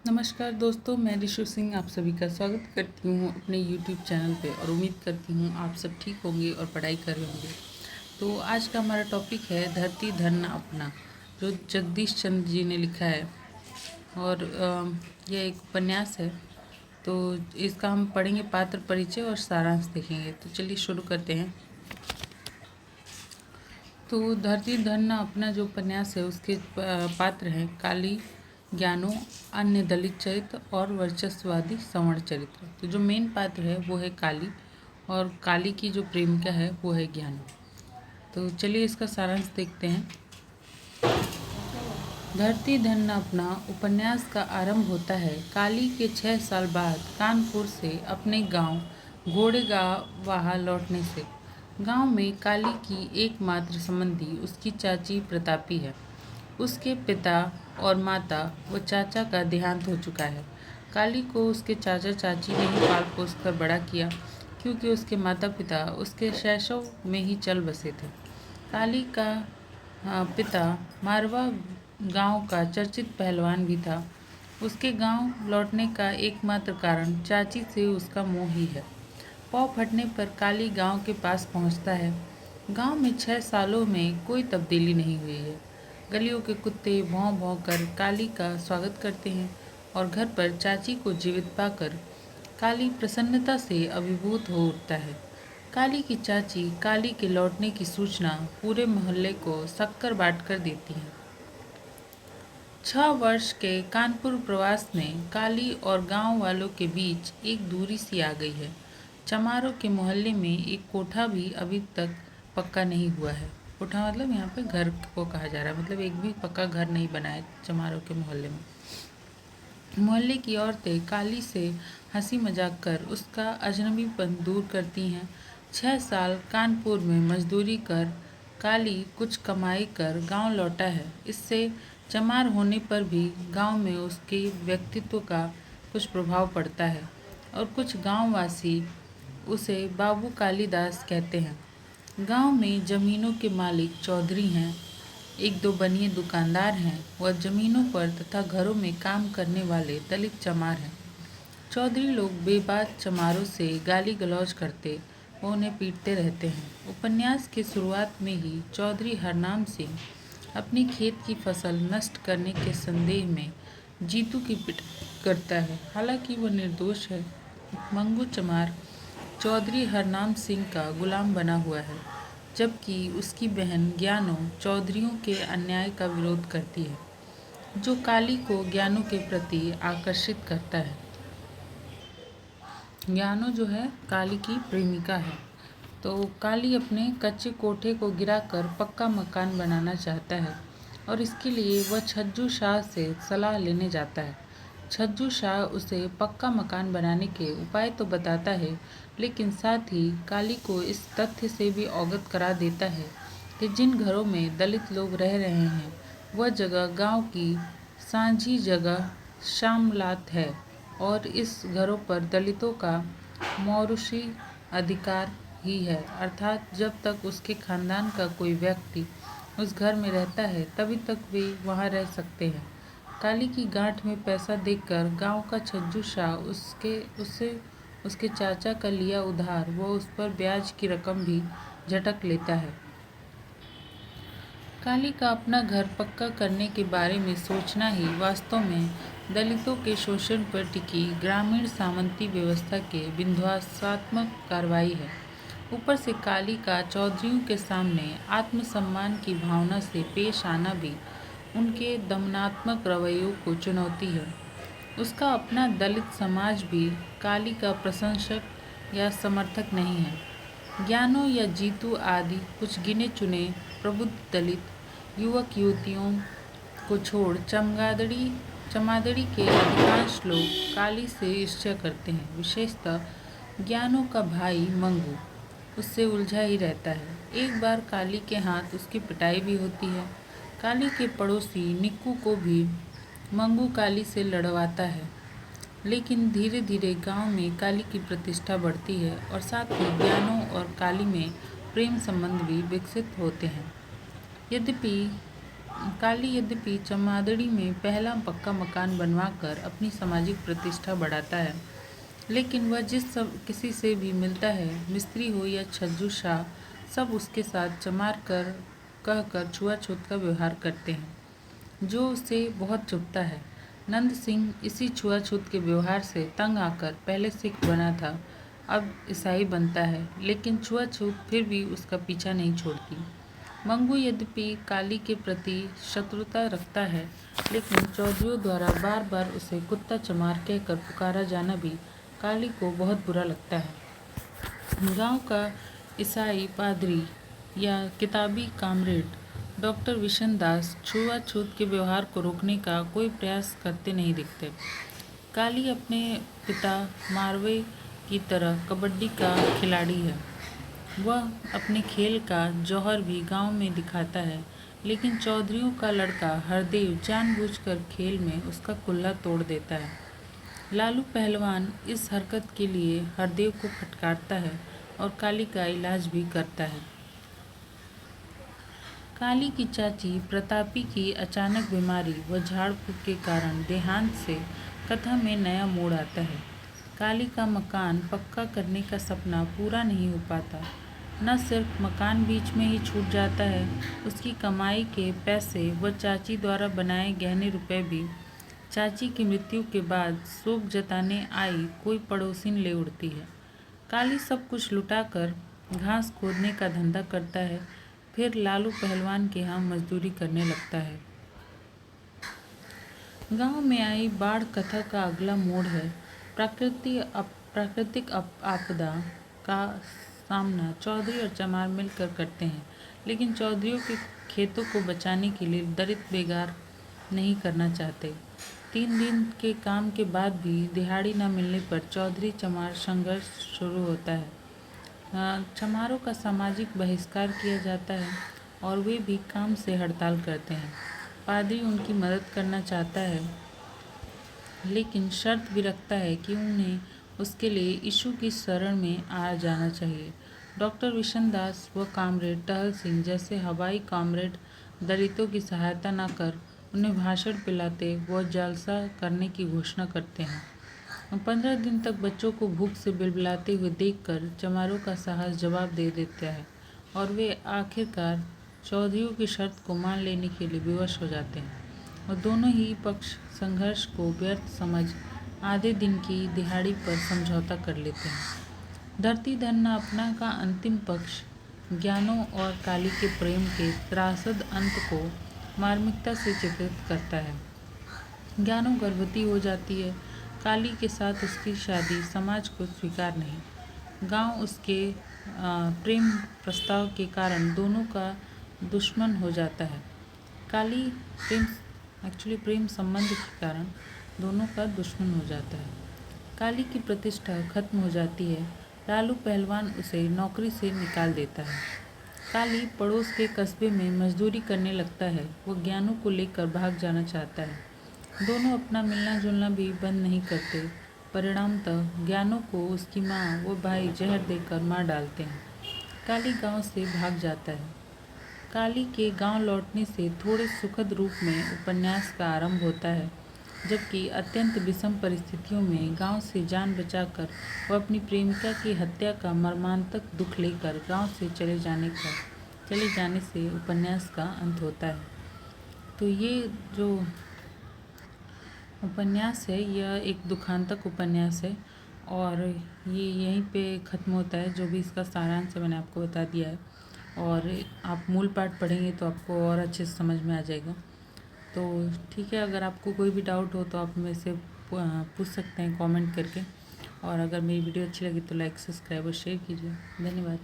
नमस्कार दोस्तों, मैं ऋषु सिंह आप सभी का स्वागत करती हूँ अपने YouTube चैनल पे और उम्मीद करती हूँ आप सब ठीक होंगे और पढ़ाई कर रहे होंगे। तो आज का हमारा टॉपिक है धरती धन न अपना, जो जगदीश चंद्र जी ने लिखा है और यह एक उपन्यास है। तो इसका हम पढ़ेंगे पात्र परिचय और सारांश देखेंगे। तो चलिए शुरू करते हैं। तो धरती धन न अपना जो उपन्यास है उसके पात्र हैं काली, ज्ञानो, अन्य दलित चरित्र और वर्चस्ववादी सवर्ण चरित्र। तो जो मेन पात्र है वो है काली और काली की जो प्रेमिका है वो है ज्ञानो। तो चलिए इसका सारांश देखते हैं। धरती धन न अपना उपन्यास का आरंभ होता है काली के 6 साल बाद कानपुर से अपने गांव घोड़ेगांव लौटने से। गांव में काली की एकमात्र संबंधी उसकी चाची प्रतापी है। उसके पिता और माता व चाचा का देहांत हो चुका है। काली को उसके चाचा चाची ने ही पाल पोस कर बड़ा किया, क्योंकि उसके माता पिता उसके शैशव में ही चल बसे थे। काली का पिता मारवा गांव का चर्चित पहलवान भी था। उसके गांव लौटने का एकमात्र कारण चाची से उसका मोह ही है। पाँव फटने पर काली गांव के पास पहुंचता है। गांव में 6 सालों में कोई तब्दीली नहीं हुई है। गलियों के कुत्ते भौं भौं कर काली का स्वागत करते हैं और घर पर चाची को जीवित पाकर काली प्रसन्नता से अभिभूत हो उठता है। काली की चाची काली के लौटने की सूचना पूरे मोहल्ले को शक्कर बांट कर देती है। 6 वर्ष के कानपुर प्रवास में काली और गांव वालों के बीच एक दूरी सी आ गई है। चमारों के मोहल्ले में एक कोठा भी अभी तक पक्का नहीं हुआ है। कोठा मतलब यहाँ पे घर को कहा जा रहा है, मतलब एक भी पक्का घर नहीं बना है चमारों के मोहल्ले में। मोहल्ले की औरतें काली से हंसी मजाक कर उसका अजनबीपन दूर करती हैं। 6 साल कानपुर में मजदूरी कर काली कुछ कमाई कर गांव लौटा है। इससे चमार होने पर भी गांव में उसके व्यक्तित्व का कुछ प्रभाव पड़ता है और कुछ गांववासी उसे बाबू कालीदास कहते हैं। गांव में जमीनों के मालिक चौधरी हैं। एक दो बनिए दुकानदार हैं व जमीनों पर तथा घरों में काम करने वाले दलित चमार हैं। चौधरी लोग बेबाक चमारों से गाली गलौज करते व उन्हें पीटते रहते हैं। उपन्यास की शुरुआत में ही चौधरी हरनाम सिंह अपनी खेत की फसल नष्ट करने के संदेह में जीतू की पिटाई करता है। हालांकि वह निर्दोष है। मंगू चमार चौधरी हरनाम सिंह का गुलाम बना हुआ है, जबकि उसकी बहन ज्ञानो चौधरियों के अन्याय का विरोध करती है, जो काली को ज्ञानो के प्रति आकर्षित करता है। ज्ञानो जो है काली की प्रेमिका है। तो काली अपने कच्चे कोठे को गिराकर पक्का मकान बनाना चाहता है और इसके लिए वह छज्जू शाह से सलाह लेने जाता है। छज्जू शाह उसे पक्का मकान बनाने के उपाय तो बताता है, लेकिन साथ ही काली को इस तथ्य से भी अवगत करा देता है कि जिन घरों में दलित लोग रह रहे हैं वह जगह गांव की सांझी जगह शामलात है और इस घरों पर दलितों का मौरूसी अधिकार ही है, अर्थात जब तक उसके खानदान का कोई व्यक्ति उस घर में रहता है तभी तक वे वहाँ रह सकते हैं। काली की गांठ में पैसा देखकर गांव का छज्जू शाह उसके चाचा का लिया उधार व उस पर ब्याज की रकम भी झटक लेता है। काली का अपना घर पक्का करने के बारे में सोचना ही वास्तव में दलितों के शोषण पर टिकी ग्रामीण सामंती व्यवस्था के विध्वंसात्मक कार्रवाई है। ऊपर से काली का चौधरियों के सामने आत्मसम्मान की भावना से पेश आना भी उनके दमनात्मक रवैयों को चुनौती है। उसका अपना दलित समाज भी काली का प्रशंसक या समर्थक नहीं है। ज्ञानो या जीतू आदि कुछ गिने चुने प्रबुद्ध दलित युवक युवतियों को छोड़ चमादड़ी के अधिकांश लोग काली से ईर्ष्या करते हैं। विशेषतः ज्ञानो का भाई मंगू उससे उलझा ही रहता है। एक बार काली के हाथ उसकी पिटाई भी होती है। काली के पड़ोसी निक्कू को भी मंगू काली से लड़वाता है, लेकिन धीरे धीरे गांव में काली की प्रतिष्ठा बढ़ती है और साथ ही ज्ञानो और काली में प्रेम संबंध भी विकसित होते हैं। यद्यपि काली यद्यपि चमादड़ी में पहला पक्का मकान बनवाकर अपनी सामाजिक प्रतिष्ठा बढ़ाता है, लेकिन वह किसी से भी मिलता है, मिस्त्री हो या छज्जू शाह, सब उसके साथ चमार कर कहकर छुआछूत का व्यवहार करते हैं, जो उसे बहुत चुभता है। नंद सिंह इसी छुआछूत के व्यवहार से तंग आकर पहले सिख बना था, अब ईसाई बनता है, लेकिन छुआछूत फिर भी उसका पीछा नहीं छोड़ती। मंगू यद्यपि काली के प्रति शत्रुता रखता है, लेकिन चौधरियों द्वारा बार बार उसे कुत्ता चमार कहकर पुकारा जाना भी काली को बहुत बुरा लगता है। गांव का ईसाई पादरी या किताबी कामरेड डॉक्टर विशन दास छुआछूत के व्यवहार को रोकने का कोई प्रयास करते नहीं दिखते। काली अपने पिता मारवे की तरह कबड्डी का खिलाड़ी है। वह अपने खेल का जौहर भी गांव में दिखाता है, लेकिन चौधरियों का लड़का हरदेव जानबूझकर खेल में उसका कुल्ला तोड़ देता है। लालू पहलवान इस हरकत के लिए हरदेव को फटकारता है और काली का इलाज भी करता है। काली की चाची प्रतापी की अचानक बीमारी व झाड़ फूक के कारण देहांत से कथा में नया मोड़ आता है। काली का मकान पक्का करने का सपना पूरा नहीं हो पाता। न सिर्फ मकान बीच में ही छूट जाता है, उसकी कमाई के पैसे व चाची द्वारा बनाए गहने रुपए भी चाची की मृत्यु के बाद शोक जताने आई कोई पड़ोसिन ले उड़ती है। काली सब कुछ लुटाकर घास खोदने का धंधा करता है, फिर लालू पहलवान के यहाँ मजदूरी करने लगता है। गांव में आई बाढ़ कथा का अगला मोड़ है। प्राकृतिक आपदा का सामना चौधरी और चमार मिलकर करते हैं, लेकिन चौधरियों के खेतों को बचाने के लिए दलित बेगार नहीं करना चाहते। 3 दिन के काम के बाद भी दिहाड़ी न मिलने पर चौधरी चमार संघर्ष शुरू होता है। चमारों का सामाजिक बहिष्कार किया जाता है और वे भी काम से हड़ताल करते हैं। पादरी उनकी मदद करना चाहता है, लेकिन शर्त भी रखता है कि उन्हें उसके लिए यीशु की शरण में आ जाना चाहिए। डॉक्टर विशन दास व कामरेड टहल सिंह जैसे हवाई कामरेड दलितों की सहायता न कर उन्हें भाषण पिलाते व जलसा करने की घोषणा करते हैं। 15 दिन तक बच्चों को भूख से बिलबिलाते हुए देखकर चमारों का साहस जवाब दे देता है और वे आखिरकार चौधरियों की शर्त को मान लेने के लिए विवश हो जाते हैं, और दोनों ही पक्ष संघर्ष को व्यर्थ समझ आधे दिन की दिहाड़ी पर समझौता कर लेते हैं। धरती धन्ना अपना का अंतिम पक्ष ज्ञानों और काली के प्रेम के त्रासद अंत को मार्मिकता से चित्रित करता है। ज्ञानों गर्भवती हो जाती है। काली के साथ उसकी शादी समाज को स्वीकार नहीं। गांव उसके प्रेम प्रस्ताव के कारण दोनों का दुश्मन हो जाता है। काली प्रेम संबंध के कारण दोनों का दुश्मन हो जाता है। काली की प्रतिष्ठा खत्म हो जाती है। लालू पहलवान उसे नौकरी से निकाल देता है। काली पड़ोस के कस्बे में मजदूरी करने लगता है। वो ज्ञानों को लेकर भाग जाना चाहता है। दोनों अपना मिलना जुलना भी बंद नहीं करते। परिणामतः ज्ञानों को उसकी माँ व भाई जहर देकर मार डालते हैं। काली गांव से भाग जाता है। काली के गांव लौटने से थोड़े सुखद रूप में उपन्यास का आरंभ होता है, जबकि अत्यंत विषम परिस्थितियों में गांव से जान बचाकर वह अपनी प्रेमिका की हत्या का मर्मांतक दुख लेकर गांव से चले जाने से उपन्यास का अंत होता है। तो ये जो उपन्यास है यह एक दुखांतक उपन्यास है और ये यहीं पे ख़त्म होता है। जो भी इसका सारांश है मैंने आपको बता दिया है, और आप मूल पाठ पढ़ेंगे तो आपको और अच्छे से समझ में आ जाएगा। तो ठीक है, अगर आपको कोई भी डाउट हो तो आप मेरे से पूछ सकते हैं कमेंट करके, और अगर मेरी वीडियो अच्छी लगी तो लाइक, सब्सक्राइब और शेयर कीजिए। धन्यवाद।